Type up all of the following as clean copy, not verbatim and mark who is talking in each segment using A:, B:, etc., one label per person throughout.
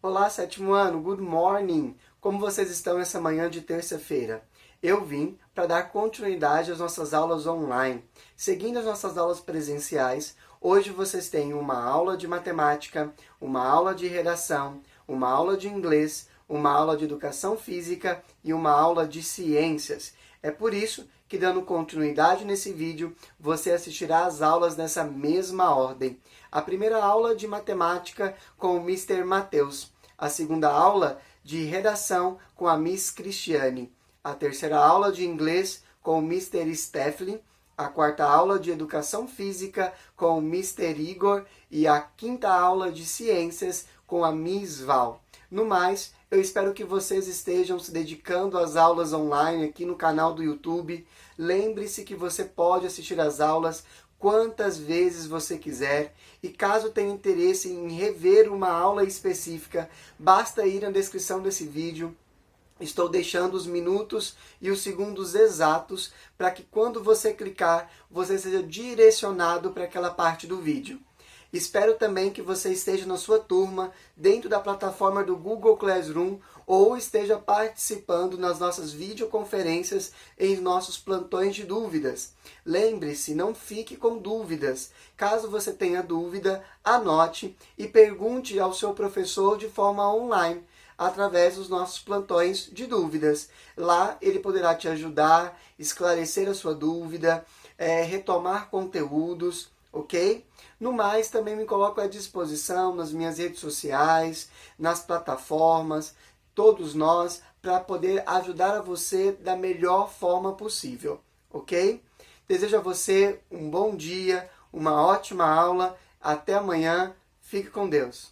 A: Olá, sétimo ano, good morning! Como vocês estão nessa manhã de terça-feira? Eu vim para dar continuidade às nossas aulas online. Seguindo as nossas aulas presenciais, hoje vocês têm uma aula de matemática, uma aula de redação, uma aula de inglês, uma aula de educação física e uma aula de ciências. É por isso que, dando continuidade nesse vídeo, você assistirá às aulas nessa mesma ordem. A primeira aula de matemática com o Mr. Matheus. A segunda aula de redação com a Miss Cristiane. A terceira aula de inglês com o Mr. Steflin. A quarta aula de educação física com o Mr. Igor. E a quinta aula de ciências com a Miss Val. No mais, eu espero que vocês estejam se dedicando às aulas online aqui no canal do YouTube. Lembre-se que você pode assistir às aulas quantas vezes você quiser. E caso tenha interesse em rever uma aula específica, basta ir na descrição desse vídeo. Estou deixando os minutos e os segundos exatos para que quando você clicar, você seja direcionado para aquela parte do vídeo. Espero também que você esteja na sua turma, dentro da plataforma do Google Classroom, ou esteja participando nas nossas videoconferências em nossos plantões de dúvidas. Lembre-se, não fique com dúvidas. Caso você tenha dúvida, anote e pergunte ao seu professor de forma online, através dos nossos plantões de dúvidas. Lá ele poderá te ajudar, esclarecer a sua dúvida, retomar conteúdos, ok? No mais, também me coloco à disposição nas minhas redes sociais, nas plataformas, todos nós, para poder ajudar a você da melhor forma possível, ok? Desejo a você um bom dia, uma ótima aula, até amanhã, fique com Deus.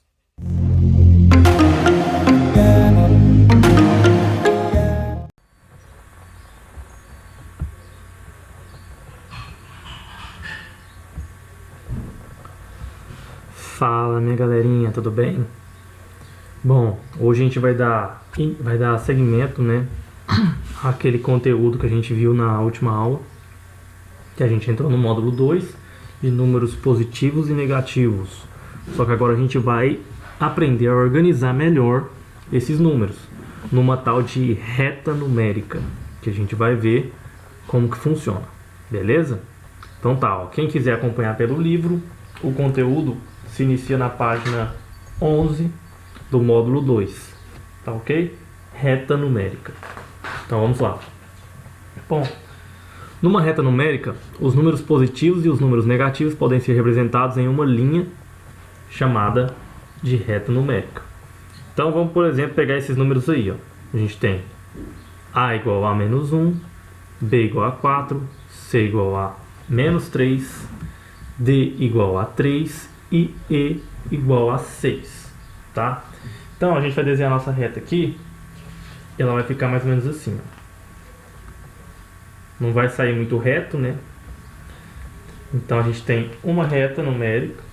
B: Fala, minha galerinha, tudo bem? Bom, hoje a gente vai dar seguimento, né, àquele conteúdo que a gente viu na última aula, que a gente entrou no módulo 2 de números positivos e negativos. Só que agora a gente vai aprender a organizar melhor esses números numa tal de reta numérica, que a gente vai ver como que funciona, beleza? Então tá, ó, quem quiser acompanhar pelo livro, o conteúdo se inicia na página 11 do módulo 2, tá ok? Reta numérica. Então vamos lá. Bom, numa reta numérica, os números positivos e os números negativos podem ser representados em uma linha chamada de reta numérica. Então vamos, por exemplo, pegar esses números aí, ó. A gente tem A igual a menos 1, B igual a 4, C igual a menos 3, D igual a 3 e E igual a 6, tá? Então a gente vai desenhar a nossa reta aqui, ela vai ficar mais ou menos assim, ó. Não vai sair muito reto, né? Então a gente tem uma reta numérica,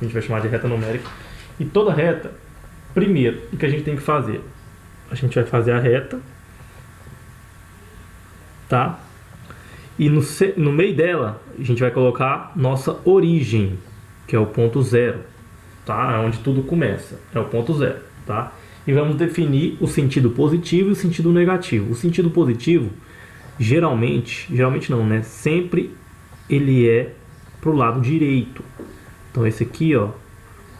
B: a gente vai chamar de reta numérica, e toda reta, primeiro, o que a gente tem que fazer? A gente vai fazer a reta, tá? E no meio dela, a gente vai colocar nossa origem, que é o ponto zero, tá? É onde tudo começa, é o ponto zero, tá? E vamos definir o sentido positivo e o sentido negativo. O sentido positivo, geralmente não, né? Sempre ele é pro lado direito. Então esse aqui, ó,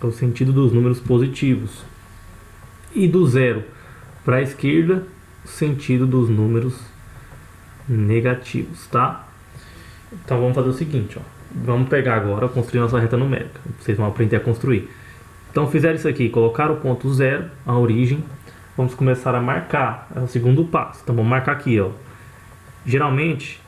B: é o sentido dos números positivos. E do zero para a esquerda, o sentido dos números negativos, tá? Então vamos fazer o seguinte, ó. Vamos pegar agora, construir nossa reta numérica. Vocês vão aprender a construir. Então fizeram isso aqui, colocaram o ponto zero, a origem. Vamos começar a marcar, é o segundo passo. Então vamos marcar aqui, ó. Geralmente,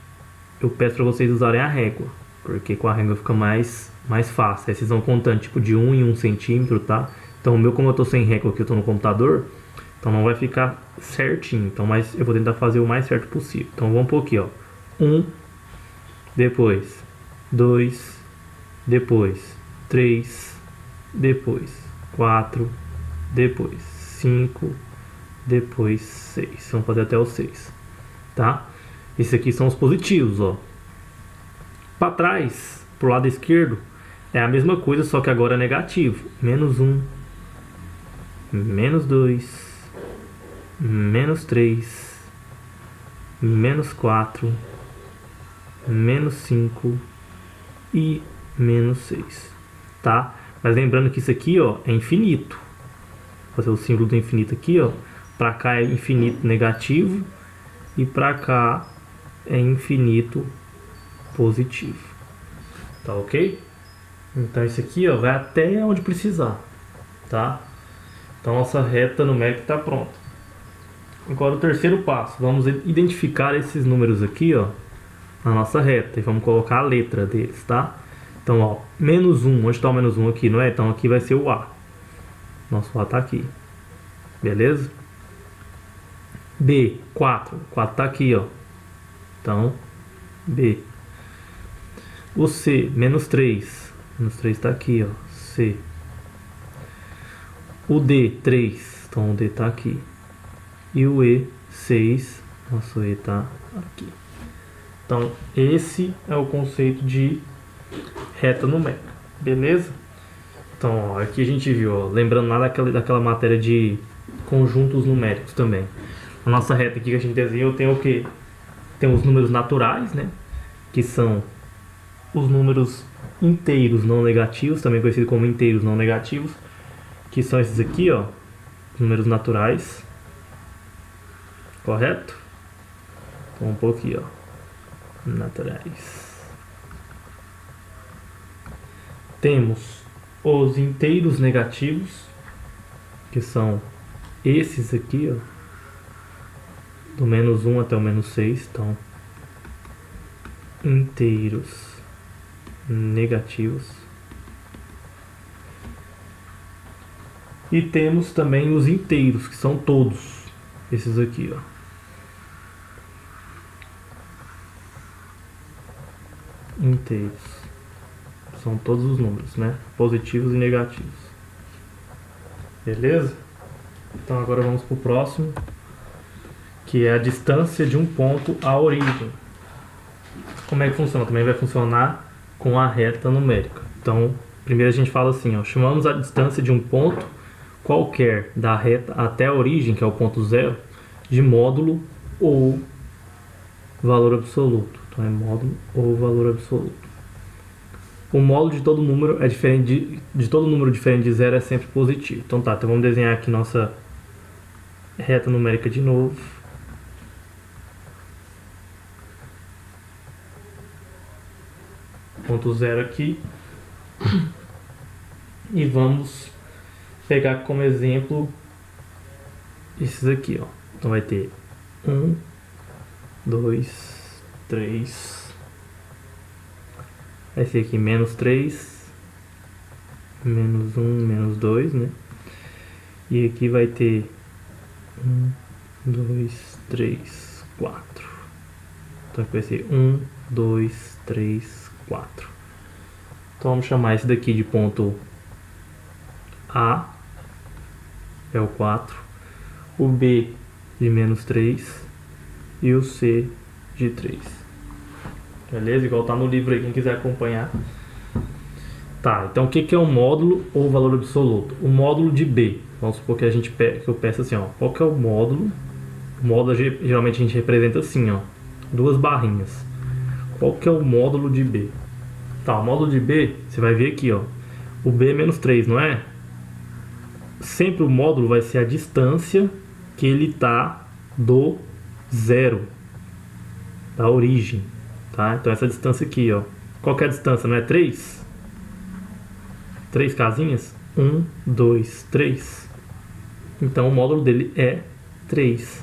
B: eu peço para vocês usarem a régua, porque com a régua fica mais fácil. Aí vocês vão contando tipo de 1 em 1 centímetro, tá? Então o meu, como eu tô sem régua aqui, eu tô no computador, então não vai ficar certinho. Então, mas eu vou tentar fazer o mais certo possível. Então vamos pôr aqui, ó. 1, depois 2, depois 3, depois 4, depois 5, depois 6. Vamos fazer até o 6, tá? Esses aqui são os positivos, ó. Para trás, pro lado esquerdo, é a mesma coisa, só que agora é negativo. Menos 1, menos 2, menos 3, menos 4, menos 5 e menos 6, tá? Mas lembrando que isso aqui, ó, é infinito. Vou fazer o símbolo do infinito aqui, ó. Para cá é infinito negativo e para cá é infinito positivo. Tá ok? Então isso aqui, ó, vai até onde precisar, tá? Então nossa reta numérica está pronta. Agora o terceiro passo, vamos identificar esses números aqui, ó, na nossa reta e vamos colocar a letra deles, tá? Então, ó, menos 1, onde está o menos 1 aqui, não é? Então aqui vai ser o A. Nosso A está aqui. Beleza? B, 4. 4 está aqui, ó. Então, B. O C, menos 3. Menos 3 está aqui, ó. C. O D, 3. Então o D está aqui. E o E, 6. Nosso E está aqui. Então, esse é o conceito de reta numérica, beleza? Então, ó, aqui a gente viu, ó, lembrando lá daquela matéria de conjuntos numéricos também. A nossa reta aqui que a gente desenhou tem o que? Tem os números naturais, né? Que são os números inteiros não negativos, também conhecido como inteiros não negativos, que são esses aqui, ó, números naturais, correto? Então, um pouquinho, ó, naturais. Temos os inteiros negativos, que são esses aqui, ó, do menos 1 até o menos 6, então, inteiros negativos. E temos também os inteiros, que são todos esses aqui, ó. Inteiros. São todos os números, né? Positivos e negativos. Beleza? Então agora vamos para o próximo, que é a distância de um ponto à origem. Como é que funciona? Também vai funcionar com a reta numérica. Então, primeiro a gente fala assim, ó, chamamos a distância de um ponto qualquer da reta até a origem, que é o ponto zero, de módulo ou valor absoluto. Então é módulo ou valor absoluto. O módulo de todo número é diferente de todo número diferente de zero é sempre positivo. Então tá, então vamos desenhar aqui nossa reta numérica de novo. Ponto zero aqui. E vamos pegar como exemplo esses aqui, ó. Então vai ter 1, 2, 3. Vai ser aqui menos 3, menos 1, menos 2, né? E aqui vai ter 1, 2, 3, 4. Então aqui vai ser 1, 2, 3, 4. Então vamos chamar esse daqui de ponto A, é o 4. O B de menos 3 e o C de 3. Beleza? Igual tá no livro aí, quem quiser acompanhar. Tá, então o que é um módulo ou valor absoluto? O módulo de B. Vamos supor que eu peço assim, ó. Qual que é o módulo? O módulo geralmente a gente representa assim, ó. Duas barrinhas. Qual que é o módulo de B? Tá, o módulo de B, você vai ver aqui, ó. O B é menos 3, não é? Sempre o módulo vai ser a distância que ele tá do zero, da origem. Tá? Então essa distância aqui, ó. Qual que é a distância? Não é 3? 3 casinhas? 1, 2, 3. Então o módulo dele é 3.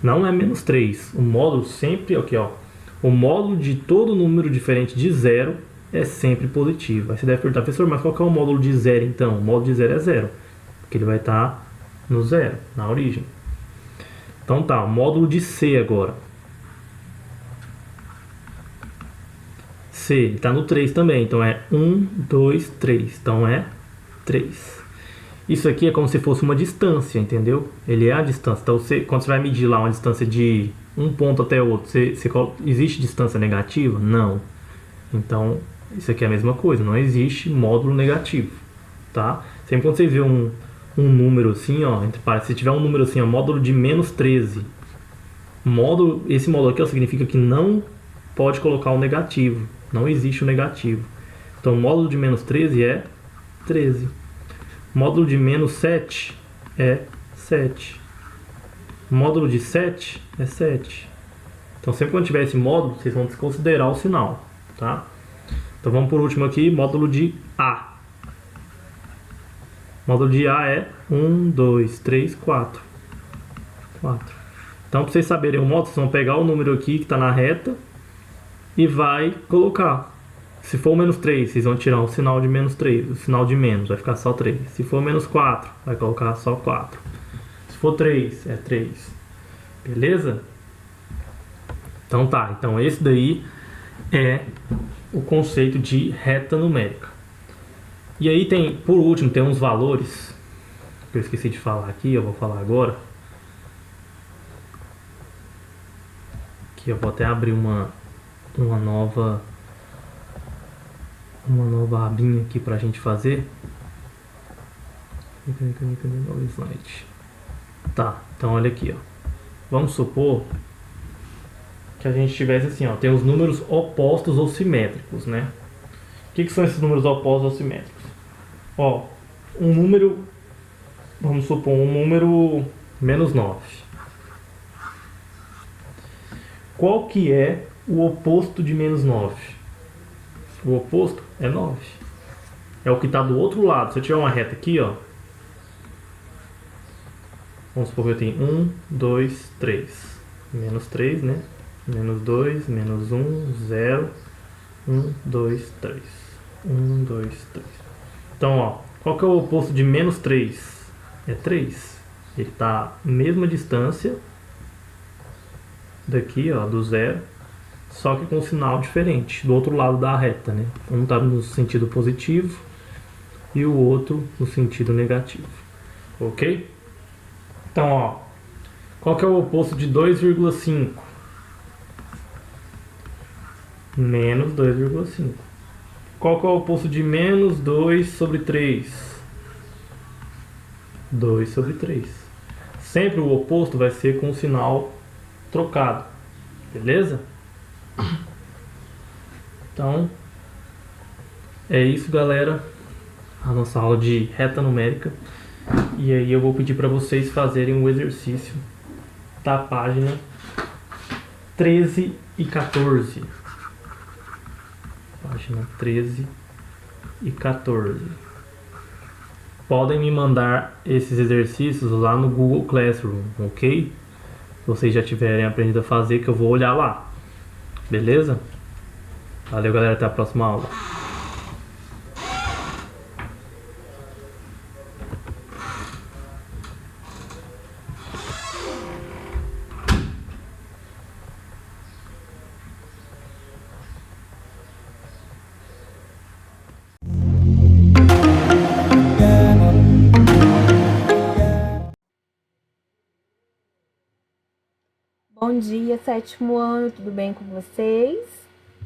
B: Não é menos 3. O módulo sempre, aqui, ó. O módulo de todo número diferente de 0 é sempre positivo. Aí você deve perguntar, professor, mas qual que é o módulo de 0 então? O módulo de 0 é 0. Porque ele vai estar no 0, na origem. Então tá, o módulo de C agora. C, ele está no 3 também, então é 1, 2, 3, então é 3. Isso aqui é como se fosse uma distância, entendeu? Ele é a distância, então quando você vai medir lá uma distância de um ponto até outro, existe distância negativa? Não. Então, isso aqui é a mesma coisa, não existe módulo negativo, tá? Sempre quando você vê um um número assim, ó, entre parênteses, se tiver um número assim, ó, módulo de menos 13, esse módulo aqui, ó, significa que não pode colocar o negativo, não existe o negativo. Então, módulo de menos 13 é 13. Módulo de menos 7 é 7. Módulo de 7 é 7. Então, sempre quando tiver esse módulo, vocês vão desconsiderar o sinal, tá? Então, vamos por último aqui, módulo de A. Módulo de A é 1, 2, 3, 4. 4. Então, para vocês saberem o módulo, vocês vão pegar o número aqui que está na reta e vai colocar. Se for menos 3, vocês vão tirar o sinal de menos 3, o sinal de menos, vai ficar só 3. Se for menos 4, vai colocar só 4. Se for 3, é 3. Beleza? Então tá, então esse daí é o conceito de reta numérica. E aí tem, por último, tem uns valores que eu esqueci de falar aqui, eu vou falar agora. Aqui eu vou até abrir uma nova abinha aqui pra gente fazer. Cadê o slide? Tá, então olha aqui, ó. Vamos supor que a gente tivesse assim, ó, tem os números opostos ou simétricos, né? O que são esses números opostos ou simétricos? Ó, um número, vamos supor, um número menos 9. Qual que é o oposto de menos 9? O oposto é 9. É o que está do outro lado. Se eu tiver uma reta aqui, ó. Vamos supor que eu tenho 1, 2, 3. Menos 3, né? Menos 2, menos 1, 0. 1, 2, 3. 1, 2, 3. Então, ó. Qual que é o oposto de menos 3? É 3. Ele está à mesma distância daqui, ó, do 0. Só que com um sinal diferente, do outro lado da reta, né? Um está no sentido positivo e o outro no sentido negativo. Ok? Então, ó, qual que é o oposto de 2,5? Menos 2,5. Qual que é o oposto de menos 2 sobre 3? 2 sobre 3. Sempre o oposto vai ser com o sinal trocado. Beleza? Então, é isso, galera. A nossa aula de reta numérica. E aí eu vou pedir para vocês fazerem um exercício da página 13 e 14. Página 13 e 14. Podem me mandar esses exercícios lá no Google Classroom, ok? Se vocês já tiverem aprendido a fazer, que eu vou olhar lá. Beleza? Valeu, galera. Até a próxima aula.
C: Bom dia, sétimo ano, tudo bem com vocês?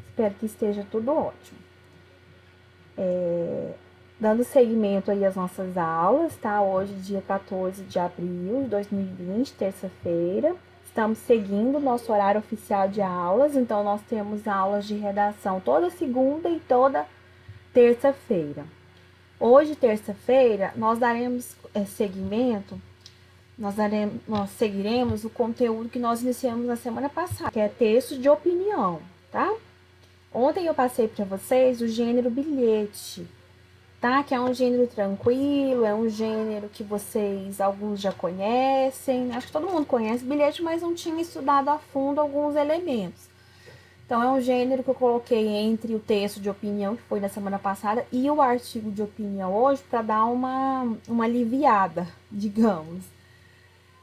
C: Espero que esteja tudo ótimo. Dando seguimento aí às nossas aulas, tá? Hoje, dia 14 de abril de 2020, terça-feira. Estamos seguindo o nosso horário oficial de aulas, então nós temos aulas de redação toda segunda e toda terça-feira. Hoje, terça-feira, nós daremos seguimento. Nós seguiremos o conteúdo que nós iniciamos na semana passada, que é texto de opinião, tá? Ontem eu passei para vocês o gênero bilhete, tá? Que é um gênero tranquilo, é um gênero que alguns já conhecem. Acho que todo mundo conhece bilhete, mas não tinha estudado a fundo alguns elementos. Então, é um gênero que eu coloquei entre o texto de opinião, que foi na semana passada, e o artigo de opinião hoje, para dar uma aliviada, digamos.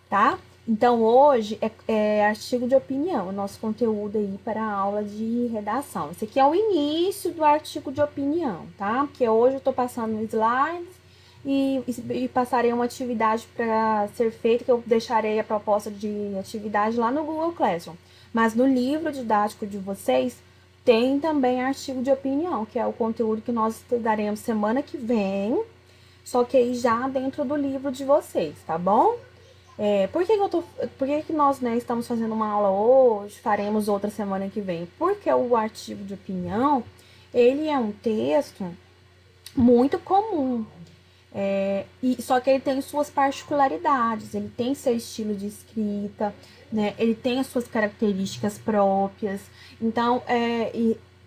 C: Tá? Então, hoje é artigo de opinião, o nosso conteúdo aí para a aula de redação. Esse aqui é o início do artigo de opinião, tá? Porque hoje eu estou passando slides e passarei uma atividade para ser feita, que eu deixarei a proposta de atividade lá no Google Classroom. Mas no livro didático de vocês tem também artigo de opinião, que é o conteúdo que nós estudaremos semana que vem, só que aí já dentro do livro de vocês, tá bom? Por que nós, né, estamos fazendo uma aula hoje, faremos outra semana que vem? Porque o artigo de opinião, ele é um texto muito comum, só que ele tem suas particularidades, ele tem seu estilo de escrita, né, ele tem as suas características próprias. Então,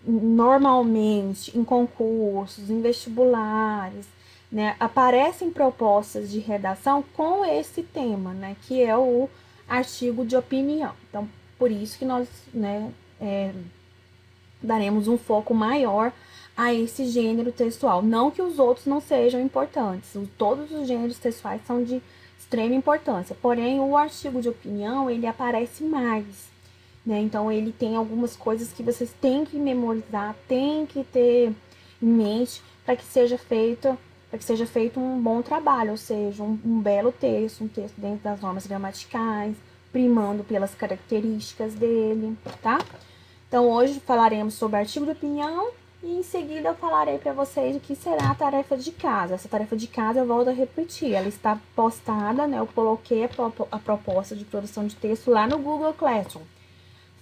C: normalmente, em concursos, em vestibulares, né, aparecem propostas de redação com esse tema, né, que é o artigo de opinião. Então, por isso que nós, né, daremos um foco maior a esse gênero textual. Não que os outros não sejam importantes, todos os gêneros textuais são de extrema importância, porém o artigo de opinião, ele aparece mais, né? Então ele tem algumas coisas que vocês têm que memorizar, têm que ter em mente para que seja feito um bom trabalho, ou seja, um belo texto, um texto dentro das normas gramaticais, primando pelas características dele, tá? Então hoje falaremos sobre artigo de opinião e em seguida eu falarei para vocês o que será a tarefa de casa. Essa tarefa de casa eu volto a repetir, ela está postada, né? Eu coloquei a proposta de produção de texto lá no Google Classroom.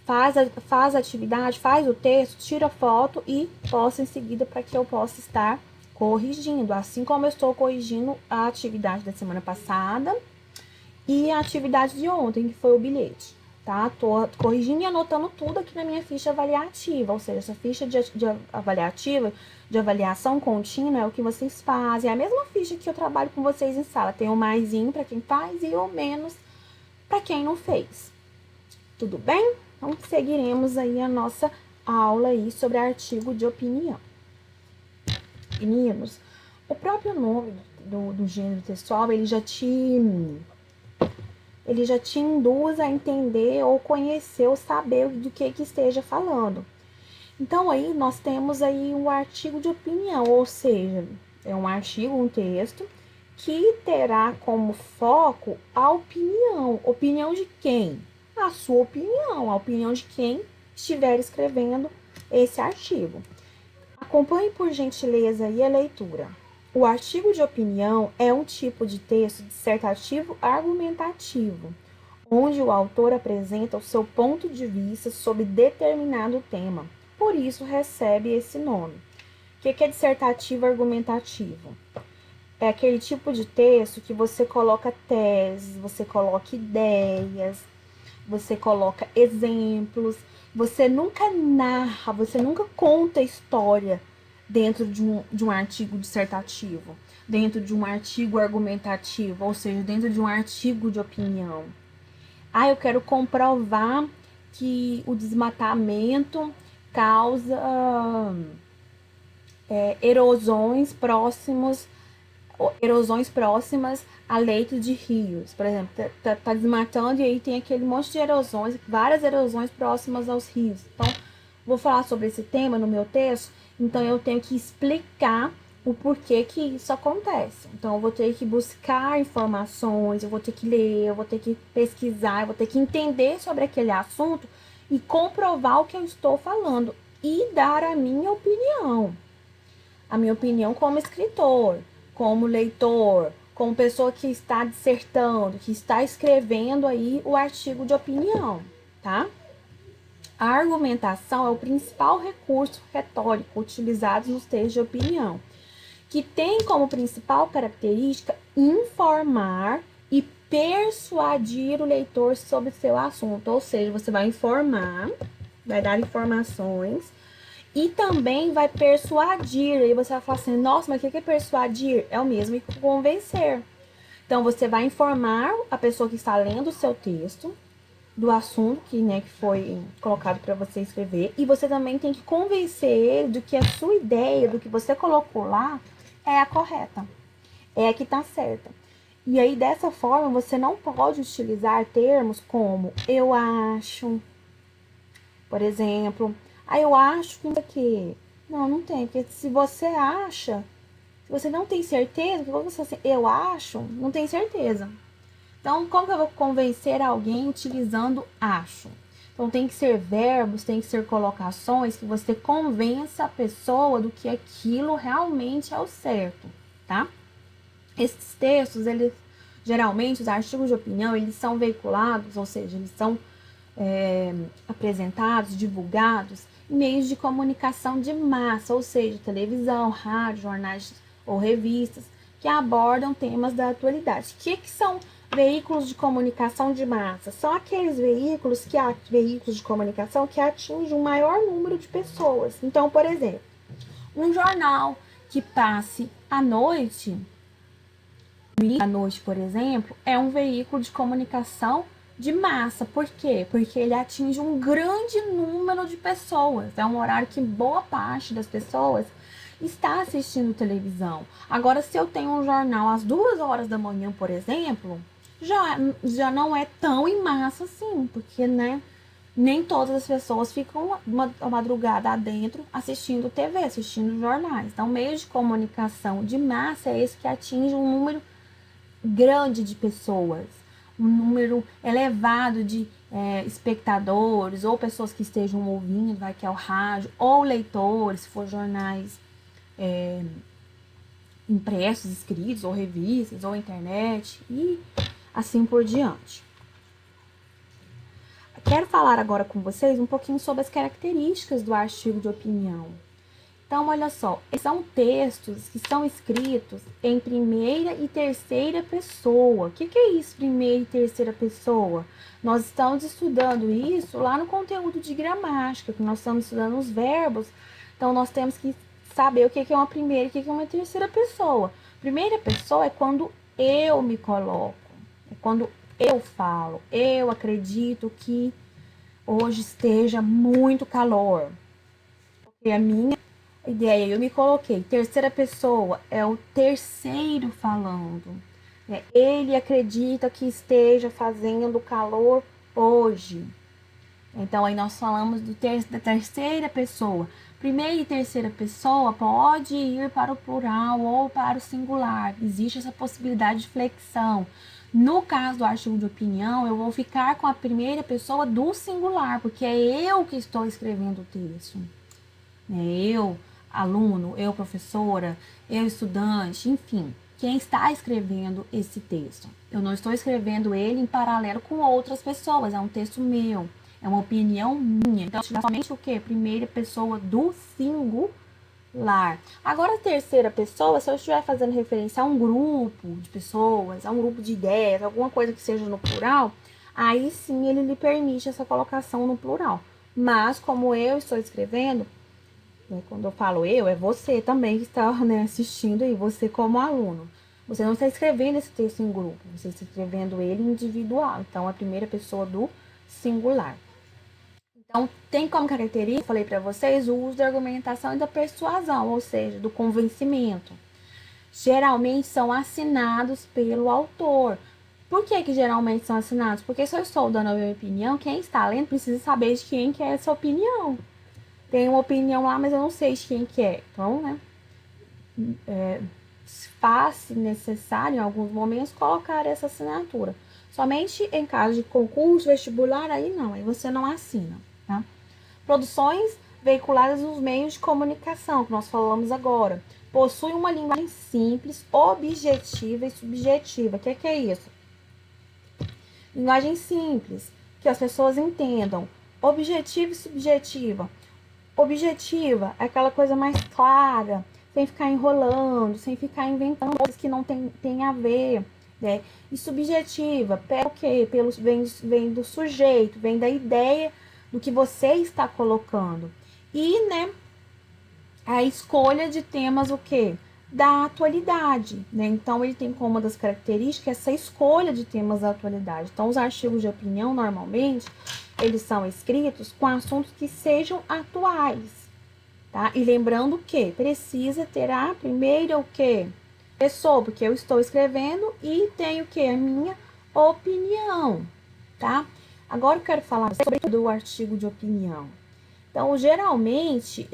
C: Faz a atividade, faz o texto, tira foto e posta em seguida para que eu possa estar corrigindo, assim como eu estou corrigindo a atividade da semana passada e a atividade de ontem, que foi o bilhete, tá? Tô corrigindo e anotando tudo aqui na minha ficha avaliativa, ou seja, essa ficha de avaliativa, de avaliação contínua, é o que vocês fazem, é a mesma ficha que eu trabalho com vocês em sala, tem o maisinho para quem faz e o menos para quem não fez. Tudo bem? Então, seguiremos aí a nossa aula aí sobre artigo de opinião. Meninos, o próprio nome do gênero textual, ele já te induz a entender ou conhecer ou saber do que esteja falando. Então, aí, nós temos aí um artigo de opinião, ou seja, é um artigo, um texto, que terá como foco a opinião. Opinião de quem? A sua opinião, a opinião de quem estiver escrevendo esse artigo. Acompanhe, por gentileza, aí a leitura. O artigo de opinião é um tipo de texto dissertativo argumentativo, onde o autor apresenta o seu ponto de vista sobre determinado tema. Por isso, recebe esse nome. O que é dissertativo argumentativo? É aquele tipo de texto que você coloca teses, você coloca ideias, você coloca exemplos, você nunca narra, você nunca conta história dentro de um artigo dissertativo, dentro de um artigo argumentativo, ou seja, dentro de um artigo de opinião. Eu quero comprovar que o desmatamento causa erosões próximas a leitos de rios. Por exemplo, tá desmatando e aí tem aquele monte de erosões, várias erosões próximas aos rios. Então, vou falar sobre esse tema no meu texto, então eu tenho que explicar o porquê que isso acontece. Então, eu vou ter que buscar informações, eu vou ter que ler, eu vou ter que pesquisar, eu vou ter que entender sobre aquele assunto e comprovar o que eu estou falando e dar a minha opinião. A minha opinião como escritor, como leitor, como pessoa que está dissertando, que está escrevendo aí o artigo de opinião, tá? A argumentação é o principal recurso retórico utilizado nos textos de opinião, que tem como principal característica informar e persuadir o leitor sobre seu assunto. Ou seja, você vai informar, vai dar informações e também vai persuadir. Aí você vai falar assim, nossa, mas o que é persuadir? É o mesmo que convencer. Então, você vai informar a pessoa que está lendo o seu texto do assunto que foi colocado para você escrever. E você também tem que convencer ele de que a sua ideia, do que você colocou lá, é a correta. É a que está certa. E aí, dessa forma, você não pode utilizar termos como eu acho, por exemplo. Eu acho que isso aqui. Não tem. Porque se você acha, se você não tem certeza, quando você assim, eu acho, não tem certeza. Então, como que eu vou convencer alguém utilizando acho? Então, tem que ser verbos, tem que ser colocações que você convença a pessoa do que aquilo realmente é o certo, tá? Esses textos, eles geralmente, os artigos de opinião, eles são veiculados, ou seja, eles são apresentados, divulgados em meios de comunicação de massa, ou seja, televisão, rádio, jornais ou revistas, que abordam temas da atualidade. O que são veículos de comunicação de massa? São aqueles veículos de comunicação que atingem um maior número de pessoas. Então, por exemplo, um jornal que passe à noite, por exemplo, é um veículo de comunicação de massa. Por quê? Porque ele atinge um grande número de pessoas. É um horário que boa parte das pessoas está assistindo televisão. Agora, se eu tenho um jornal às 2 horas da manhã, por exemplo, já não é tão em massa assim, porque, né, nem todas as pessoas ficam a madrugada adentro assistindo TV, assistindo jornais. Então, meio de comunicação de massa é esse que atinge um número grande de pessoas, um número elevado de espectadores, ou pessoas que estejam ouvindo, que é o rádio, ou leitores, se for jornais impressos, escritos, ou revistas, ou internet, e assim por diante. Quero falar agora com vocês um pouquinho sobre as características do artigo de opinião. Então, olha só, são textos que são escritos em primeira e terceira pessoa. O que é isso, primeira e terceira pessoa? Nós estamos estudando isso lá no conteúdo de gramática, que nós estamos estudando os verbos. Então, nós temos que saber o que é uma primeira e o que é uma terceira pessoa. Primeira pessoa é quando eu me coloco, é quando eu falo, eu acredito que hoje esteja muito calor. Porque a minha ideia, eu me coloquei. Terceira pessoa é o terceiro falando. Ele acredita que esteja fazendo calor hoje. Então, aí nós falamos da terceira pessoa. Primeira e terceira pessoa pode ir para o plural ou para o singular. Existe essa possibilidade de flexão. No caso do artigo de opinião, eu vou ficar com a primeira pessoa do singular, porque é eu que estou escrevendo o texto. Eu, aluno, eu, professora, eu, estudante, enfim, quem está escrevendo esse texto. Eu não estou escrevendo ele em paralelo com outras pessoas, é um texto meu, é uma opinião minha. Então, somente o quê? Primeira pessoa do singular. Agora, a terceira pessoa, se eu estiver fazendo referência a um grupo de pessoas, a um grupo de ideias, alguma coisa que seja no plural, aí sim ele lhe permite essa colocação no plural. Mas, como eu estou escrevendo, quando eu falo eu, é você também que está, assistindo aí, você como aluno. Você não está escrevendo esse texto em grupo, você está escrevendo ele individual. Então, a primeira pessoa do singular. Então, tem como característica, eu falei para vocês, o uso da argumentação e da persuasão, ou seja, do convencimento. Geralmente são assinados pelo autor. Por que geralmente são assinados? Porque se eu estou dando a minha opinião, quem está lendo precisa saber de quem que é essa opinião. Tem uma opinião lá, mas eu não sei de quem que é. Então, né, faz necessário, em alguns momentos, colocar essa assinatura. Somente em caso de concurso, vestibular, aí não, aí você não assina, tá? Produções veiculadas nos meios de comunicação, que nós falamos agora, possui uma linguagem simples, objetiva e subjetiva. O que é isso? Linguagem simples, que as pessoas entendam. Objetiva e subjetiva. Objetiva é aquela coisa mais clara, sem ficar enrolando, sem ficar inventando coisas que não tem a ver, né? E subjetiva, pelo quê? Vem do sujeito, vem da ideia do que você está colocando. E, né, a escolha de temas, o quê? Da atualidade, né? Então, ele tem como uma das características essa escolha de temas da atualidade. Então, os artigos de opinião, normalmente, eles são escritos com assuntos que sejam atuais, tá? E lembrando que precisa ter a primeira o quê? Pessoa, porque eu estou escrevendo e tenho o quê? A minha opinião, tá? Agora eu quero falar sobre o artigo de opinião. Então, geralmente,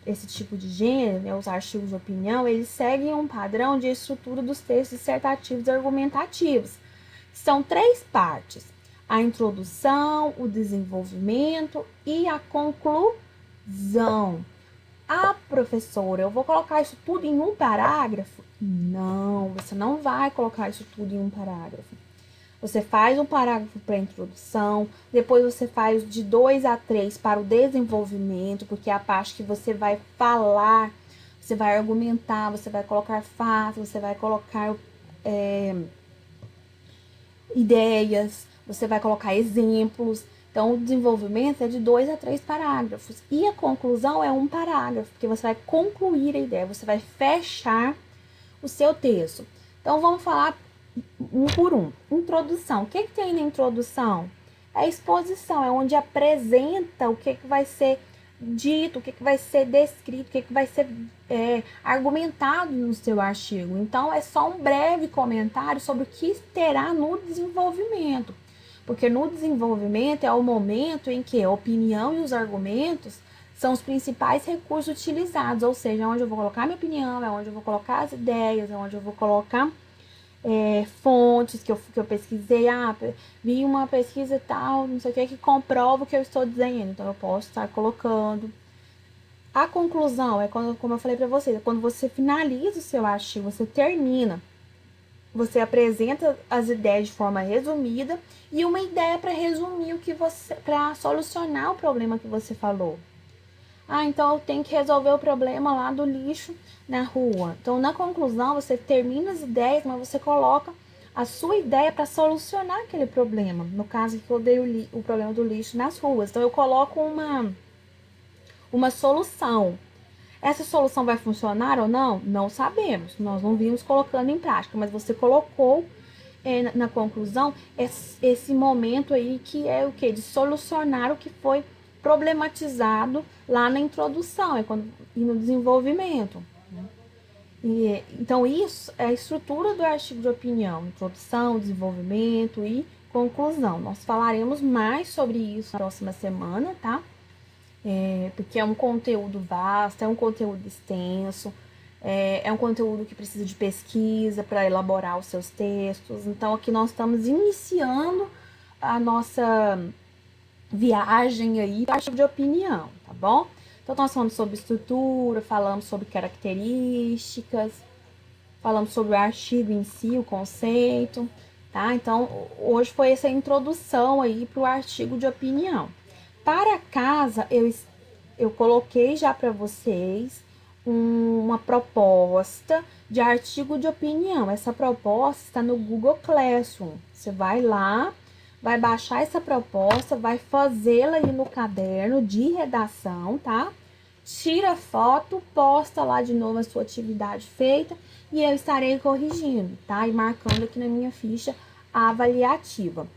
C: esse tipo de gênero, né, os artigos de opinião, eles seguem um padrão de estrutura dos textos dissertativos e argumentativos. São 3 partes: a introdução, o desenvolvimento e a conclusão. Ah, professora, eu vou colocar isso tudo em um parágrafo? Não, você não vai colocar isso tudo em um parágrafo. Você faz um parágrafo para a introdução, depois você faz de 2 a 3 para o desenvolvimento, porque é a parte que você vai falar, você vai argumentar, você vai colocar fatos, você vai colocar ideias, você vai colocar exemplos. Então, o desenvolvimento é de 2 a 3 parágrafos. E a conclusão é um parágrafo, porque você vai concluir a ideia, você vai fechar o seu texto. Então, vamos falar um por um. Introdução. O que tem na introdução? É a exposição, é onde apresenta o que vai ser dito, o que vai ser descrito, o que vai ser argumentado no seu artigo. Então, é só um breve comentário sobre o que terá no desenvolvimento. Porque no desenvolvimento é o momento em que a opinião e os argumentos são os principais recursos utilizados, ou seja, é onde eu vou colocar minha opinião, é onde eu vou colocar as ideias, é onde eu vou colocar fontes que eu pesquisei, vi uma pesquisa tal, não sei o que comprova o que eu estou dizendo, então eu posso estar colocando. A conclusão é quando, como eu falei para vocês, é quando você finaliza o seu artigo, você termina, você apresenta as ideias de forma resumida e uma ideia para resumir o que você, para solucionar o problema que você falou. Então eu tenho que resolver o problema lá do lixo na rua. Então, na conclusão, você termina as ideias, mas você coloca a sua ideia para solucionar aquele problema. No caso que eu dei o problema do lixo nas ruas. Então, eu coloco uma solução. Essa solução vai funcionar ou não? Não sabemos. Nós não vimos colocando em prática, mas você colocou na conclusão esse momento aí que é o quê? De solucionar o que foi problematizado lá na introdução e no desenvolvimento. Então, isso é a estrutura do artigo de opinião: introdução, desenvolvimento e conclusão. Nós falaremos mais sobre isso na próxima semana, tá? Porque é um conteúdo vasto, é um conteúdo extenso, é um conteúdo que precisa de pesquisa para elaborar os seus textos. Então, aqui nós estamos iniciando a nossa viagem aí, artigo de opinião, tá bom? Então, nós falamos sobre estrutura, falamos sobre características, falamos sobre o artigo em si, o conceito, tá? Então, hoje foi essa introdução aí para o artigo de opinião. Para casa, eu coloquei já para vocês uma proposta de artigo de opinião. Essa proposta está no Google Classroom. Você vai lá, vai baixar essa proposta, vai fazê-la aí no caderno de redação, tá? Tira foto, posta lá de novo a sua atividade feita e eu estarei corrigindo, tá? E marcando aqui na minha ficha a avaliativa.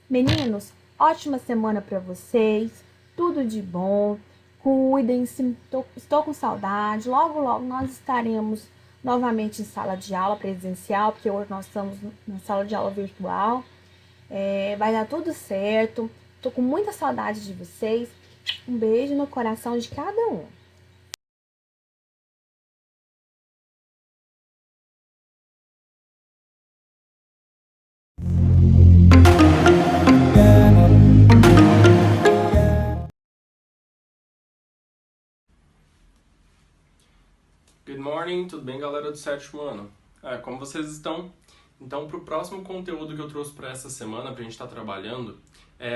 C: Meninos, ótima semana para vocês, tudo de bom, cuidem-se, estou com saudade. Logo, logo nós estaremos novamente em sala de aula presencial, porque hoje nós estamos na sala de aula virtual. Vai dar tudo certo. Tô com muita saudade de vocês. Um beijo no coração de cada um.
B: Good morning, tudo bem, galera do sétimo ano? Como vocês estão? Então, para o próximo conteúdo que eu trouxe para essa semana, para a gente estar trabalhando,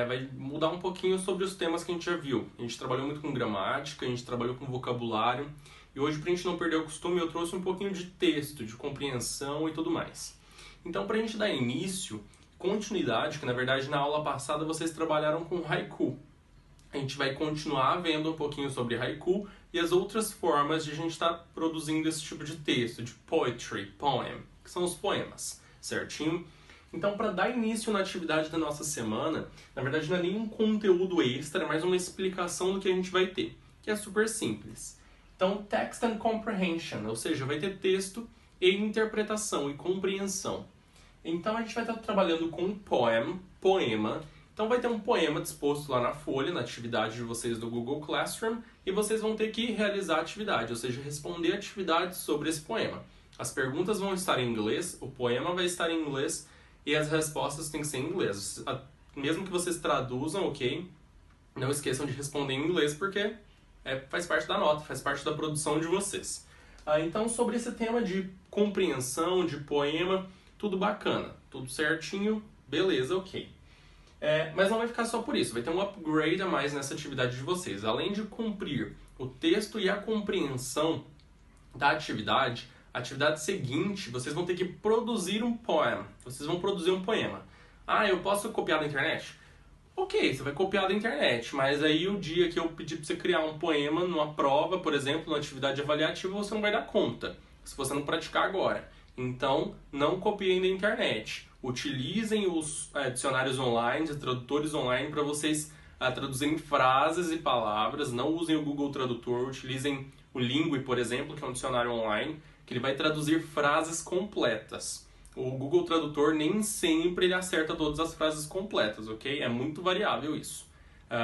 B: vai mudar um pouquinho sobre os temas que a gente já viu. A gente trabalhou muito com gramática, a gente trabalhou com vocabulário, e hoje, para a gente não perder o costume, eu trouxe um pouquinho de texto, de compreensão e tudo mais. Então, para a gente dar início, continuidade, que na verdade na aula passada vocês trabalharam com haiku. A gente vai continuar vendo um pouquinho sobre haiku e as outras formas de a gente estar produzindo esse tipo de texto, de poetry, poem, que são os poemas. Certinho? Então, para dar início na atividade da nossa semana, na verdade não é nenhum conteúdo extra, é mais uma explicação do que a gente vai ter, que é super simples. Então, text and comprehension, ou seja, vai ter texto e interpretação e compreensão. Então, a gente vai estar trabalhando com poema. Então, vai ter um poema disposto lá na folha, na atividade de vocês do Google Classroom, e vocês vão ter que realizar a atividade, ou seja, responder atividades sobre esse poema. As perguntas vão estar em inglês, o poema vai estar em inglês e as respostas têm que ser em inglês. Mesmo que vocês traduzam, ok? Não esqueçam de responder em inglês porque
D: faz parte da nota, faz parte da produção de vocês. Então, sobre esse tema de compreensão, de poema, tudo bacana, tudo certinho, beleza, ok. Mas não vai ficar só por isso, vai ter um upgrade a mais nessa atividade de vocês. Além de cumprir o texto e a compreensão da atividade, a atividade seguinte, vocês vão ter que produzir um poema. Vocês vão produzir um poema. Eu posso copiar da internet? Ok, você vai copiar da internet, mas aí o dia que eu pedir para você criar um poema numa prova, por exemplo, numa atividade avaliativa, você não vai dar conta, se você não praticar agora. Então, não copiem da internet. Utilizem os dicionários online, os tradutores online, para vocês traduzirem frases e palavras. Não usem o Google Tradutor, utilizem o Lingui, por exemplo, que é um dicionário online, que ele vai traduzir frases completas. O Google Tradutor nem sempre ele acerta todas as frases completas, ok? É muito variável isso.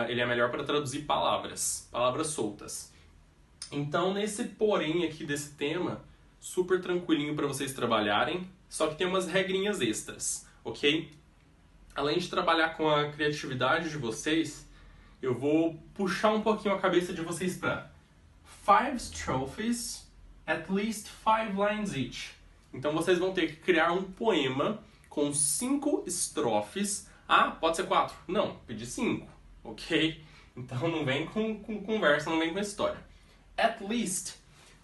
D: Ele é melhor para traduzir palavras soltas. Então, nesse porém aqui desse tema, super tranquilinho para vocês trabalharem, só que tem umas regrinhas extras, ok? Além de trabalhar com a criatividade de vocês, eu vou puxar um pouquinho a cabeça de vocês para 5 strophes, at least 5 lines each. Então vocês vão ter que criar um poema com 5 estrofes. Pode ser 4? Não, pedi 5, ok? Então não vem com conversa, não vem com história. At least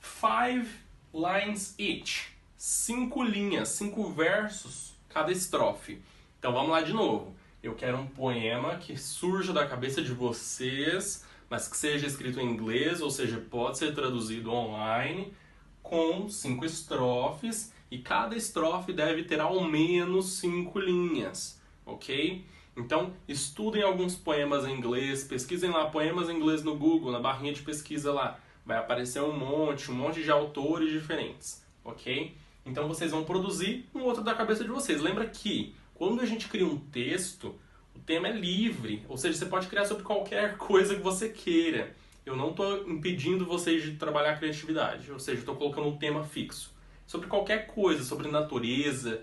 D: 5 lines each. 5 linhas, 5 versos cada estrofe. Então vamos lá de novo. Eu quero um poema que surja da cabeça de vocês, mas que seja escrito em inglês, ou seja, pode ser traduzido online, com 5 estrofes, e cada estrofe deve ter ao menos 5 linhas, ok? Então, estudem alguns poemas em inglês, pesquisem lá poemas em inglês no Google, na barrinha de pesquisa lá. Vai aparecer um monte de autores diferentes, ok? Então vocês vão produzir um outro da cabeça de vocês. Lembra que quando a gente cria um texto, o tema é livre, ou seja, você pode criar sobre qualquer coisa que você queira. Eu não estou impedindo vocês de trabalhar a criatividade, ou seja, estou colocando um tema fixo. Sobre qualquer coisa, sobre natureza,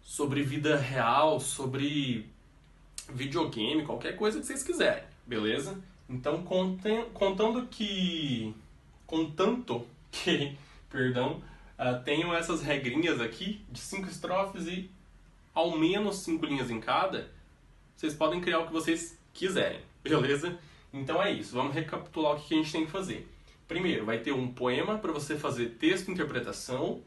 D: sobre vida real, sobre videogame, qualquer coisa que vocês quiserem, beleza? Então, contanto que, tenham essas regrinhas aqui de 5 estrofes e ao menos 5 linhas em cada, vocês podem criar o que vocês quiserem, beleza? Então é isso, vamos recapitular o que a gente tem que fazer. Primeiro, vai ter um poema para você fazer texto e interpretação.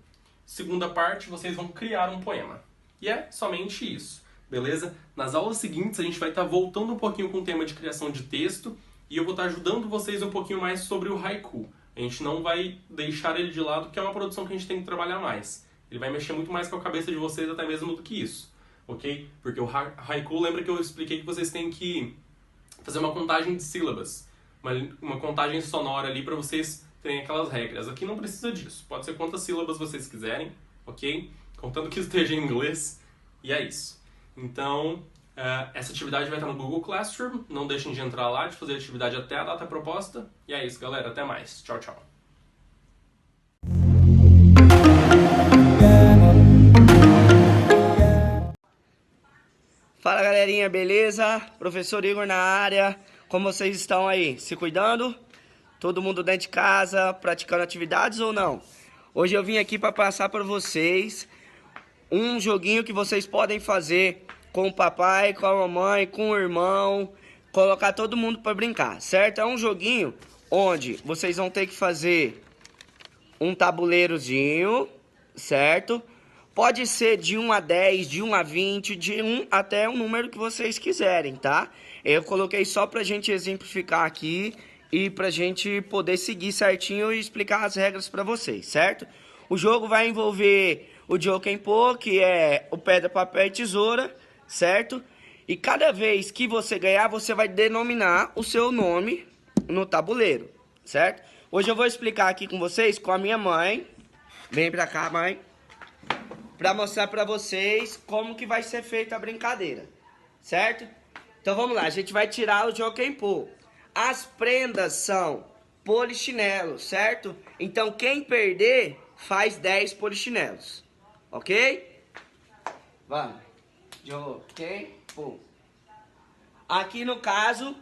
D: Segunda parte, vocês vão criar um poema. E é somente isso, beleza? Nas aulas seguintes, a gente vai estar voltando um pouquinho com o tema de criação de texto e eu vou estar ajudando vocês um pouquinho mais sobre o haiku. A gente não vai deixar ele de lado, que é uma produção que a gente tem que trabalhar mais. Ele vai mexer muito mais com a cabeça de vocês até mesmo do que isso, ok? Porque o haiku, lembra que eu expliquei que vocês têm que fazer uma contagem de sílabas, uma contagem sonora ali para vocês terem aquelas regras. Aqui não precisa disso, pode ser quantas sílabas vocês quiserem, ok? Contando que esteja em inglês, e é isso. Então, essa atividade vai estar no Google Classroom, não deixem de entrar lá, de fazer a atividade até a data proposta, e é isso, galera, até mais. Tchau, tchau.
A: Fala galerinha, beleza? Professor Igor na área. Como vocês estão aí? Se cuidando? Todo mundo dentro de casa, praticando atividades ou não? Hoje eu vim aqui para passar para vocês um joguinho que vocês podem fazer com o papai, com a mamãe, com o irmão, colocar todo mundo para brincar, certo? É um joguinho onde vocês vão ter que fazer um tabuleirozinho, certo? Pode ser de 1 a 10, de 1 a 20, de 1 até o número que vocês quiserem, tá? Eu coloquei só pra gente exemplificar aqui e pra gente poder seguir certinho e explicar as regras pra vocês, certo? O jogo vai envolver o Jokenpô, que é o pedra, papel e tesoura, certo? E cada vez que você ganhar, você vai denominar o seu nome no tabuleiro, certo? Hoje eu vou explicar aqui com vocês com a minha mãe. Vem pra cá, mãe. Pra mostrar pra vocês como que vai ser feita a brincadeira, certo? Então vamos lá, a gente vai tirar o Jokenpô. As prendas são polichinelos, certo? Então quem perder faz 10 polichinelos, ok? Vamos. Jokenpô. Aqui no caso,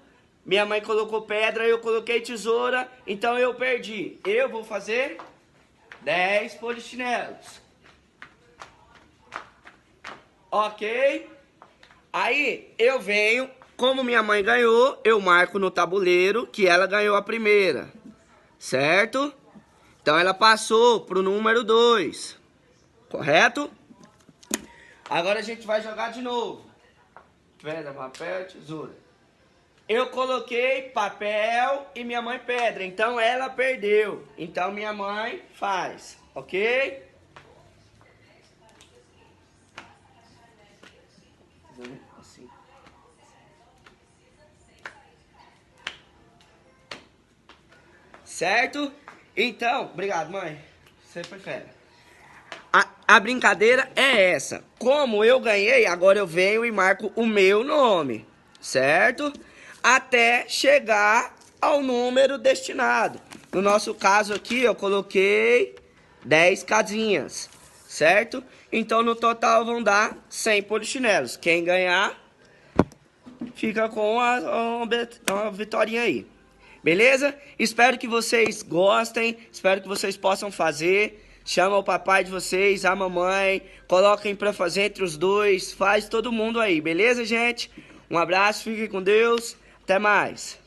E: Minha mãe colocou pedra, eu coloquei tesoura, então eu perdi. Eu vou fazer 10 polichinelos. Ok? Aí eu venho, como minha mãe ganhou, eu marco no tabuleiro que ela ganhou a primeira. Certo? Então ela passou pro número 2. Correto? Agora a gente vai jogar de novo. Pedra, papel, tesoura. Eu coloquei papel e minha mãe pedra. Então ela perdeu. Então minha mãe faz. Ok? Assim. Certo? Então, obrigado, mãe. Você foi fera. A brincadeira é essa. Como eu ganhei, agora eu venho e marco o meu nome. Certo? Até chegar ao número destinado. No nosso caso aqui, eu coloquei 10 casinhas. Certo? Então, no total, vão dar 100 polichinelos. Quem ganhar, fica com uma vitória aí. Beleza? Espero que vocês gostem. Espero que vocês possam fazer. Chama o papai de vocês, a mamãe. Coloquem pra fazer entre os dois. Faz todo mundo aí. Beleza, gente? Um abraço. Fiquem com Deus. Até mais.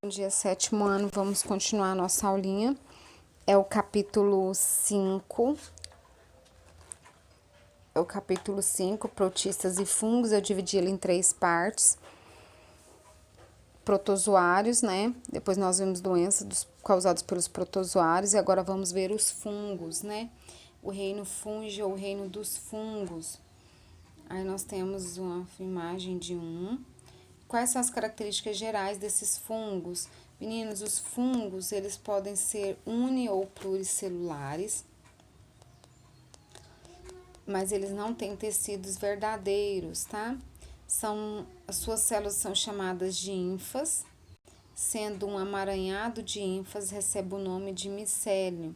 F: No dia 7º ano, vamos continuar a nossa aulinha. É o capítulo 5. É o capítulo 5, protistas e fungos. Eu dividi ele em 3 partes. Protozoários, né? Depois nós vimos doenças causadas pelos protozoários. E agora vamos ver os fungos, né? O reino fungi ou o reino dos fungos. Aí nós temos uma imagem de um. Quais são as características gerais desses fungos? Meninos, os fungos, eles podem ser uni- ou pluricelulares, mas eles não têm tecidos verdadeiros, tá? As suas células são chamadas de ínfas, sendo um amaranhado de ínfas recebe o nome de micélio.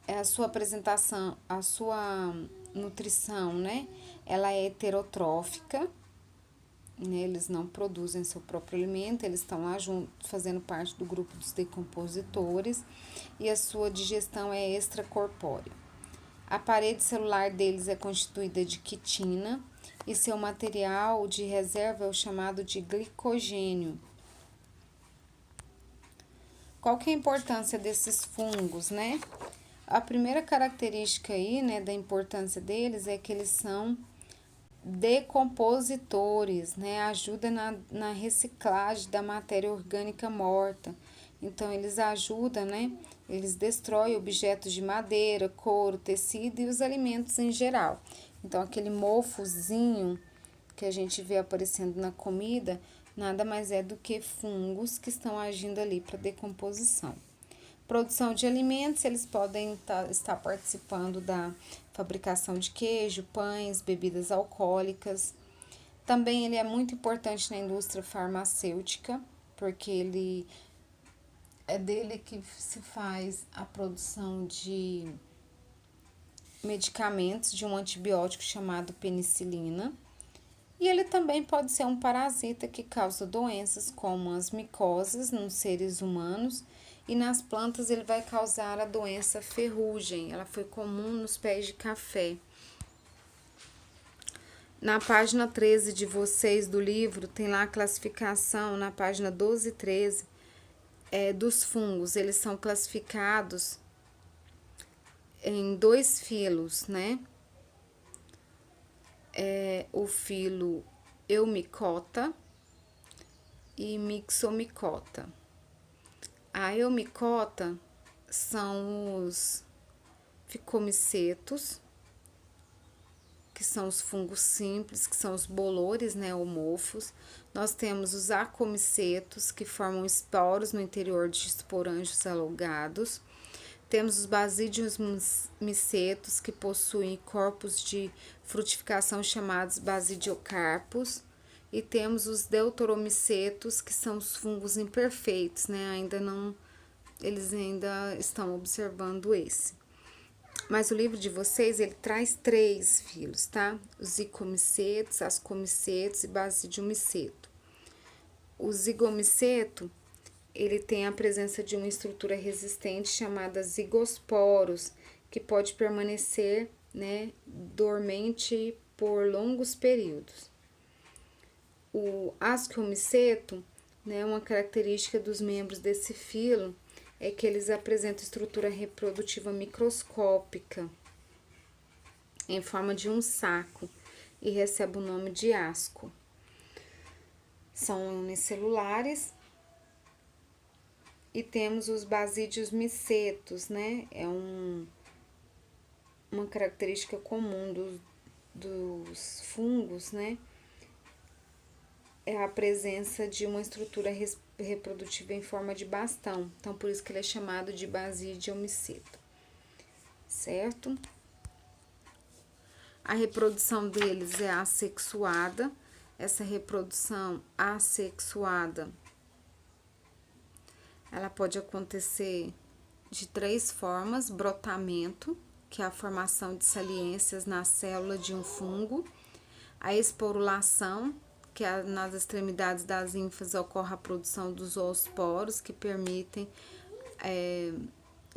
F: A sua apresentação, a sua nutrição, né? Ela é heterotrófica, né? Eles não produzem seu próprio alimento, eles estão lá junto, fazendo parte do grupo dos decompositores, e a sua digestão é extracorpórea. A parede celular deles é constituída de quitina, e seu material de reserva é o chamado de glicogênio. Qual que é a importância desses fungos, né? A primeira característica aí, né, da importância deles é que eles são decompositores, né? Ajuda na reciclagem da matéria orgânica morta. Então, eles ajudam, né? Eles destroem objetos de madeira, couro, tecido e os alimentos em geral. Então, aquele mofozinho que a gente vê aparecendo na comida, nada mais é do que fungos que estão agindo ali para decomposição. Produção de alimentos, eles podem estar participando da fabricação de queijo, pães, bebidas alcoólicas. Também ele é muito importante na indústria farmacêutica, porque é dele que se faz a produção de medicamentos, de um antibiótico chamado penicilina. E ele também pode ser um parasita que causa doenças como as micoses nos seres humanos, e nas plantas ele vai causar a doença ferrugem. Ela foi comum nos pés de café. Na página 13 de vocês do livro, tem lá a classificação, na página 12 e 13, dos fungos. Eles são classificados em 2 filos, né? O filo Eumicota e Mixomicota. A Eumicota são os ficomicetos, que são os fungos simples, que são os bolores, né, homófos. Nós temos os acomicetos, que formam esporos no interior de esporângios alugados. Temos os basídios micetos, que possuem corpos de frutificação chamados basidiocarpos. E temos os deuteromicetos, que são os fungos imperfeitos, né? Eles ainda estão observando esse. Mas o livro de vocês, ele traz 3 filos, tá? Os zigomicetos, ascomicetos e basidiomiceto. O zigomiceto, ele tem a presença de uma estrutura resistente chamada zigosporos, que pode permanecer, né, dormente por longos períodos. O ascomiceto, né, uma característica dos membros desse filo é que eles apresentam estrutura reprodutiva microscópica em forma de um saco e recebe o nome de asco. São unicelulares. E temos os basídeos micetos, né? É uma característica comum dos fungos, né? É a presença de uma estrutura reprodutiva em forma de bastão. Então, por isso que ele é chamado de basidiomiceto, certo? A reprodução deles é assexuada. Essa reprodução assexuada, ela pode acontecer de 3 formas: brotamento, que é a formação de saliências na célula de um fungo; a esporulação, que nas extremidades das ínfas ocorre a produção dos zoosporos, que permitem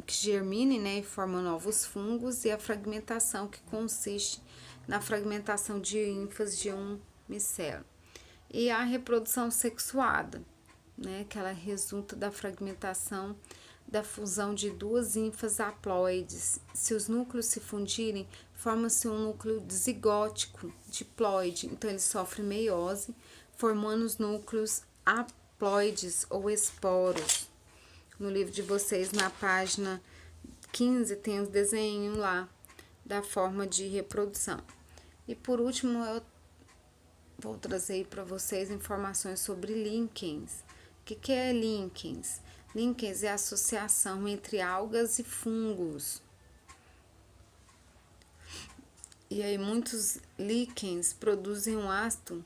F: que germinem, né, e formam novos fungos; e a fragmentação, que consiste na fragmentação de ínfas de um micélio. E a reprodução sexuada, né, que ela resulta da fragmentação da fusão de 2 ínfas haploides. Se os núcleos se fundirem, forma-se um núcleo zigótico diploide. Então, ele sofre meiose, formando os núcleos haploides ou esporos. No livro de vocês, na página 15, tem os desenhos lá da forma de reprodução. E por último, eu vou trazer para vocês informações sobre líquens. O que é líquens? Líquens é a associação entre algas e fungos. E aí, muitos líquens produzem um ácido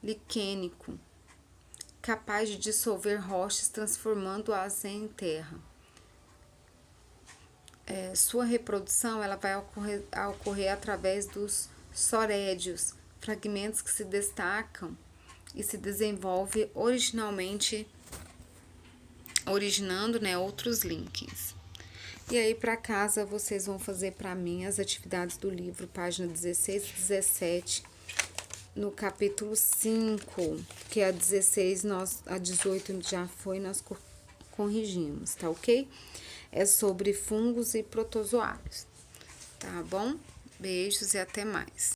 F: liquênico, capaz de dissolver rochas, transformando-as em terra. Sua reprodução ela vai ocorrer através dos sorédios, fragmentos que se destacam e se desenvolve originando, né, outros líquens. E aí, para casa, vocês vão fazer para mim as atividades do livro, página 16 e 17, no capítulo 5, que a 16, a 18 já foi, nós corrigimos, tá ok? É sobre fungos e protozoários, tá bom? Beijos e até mais.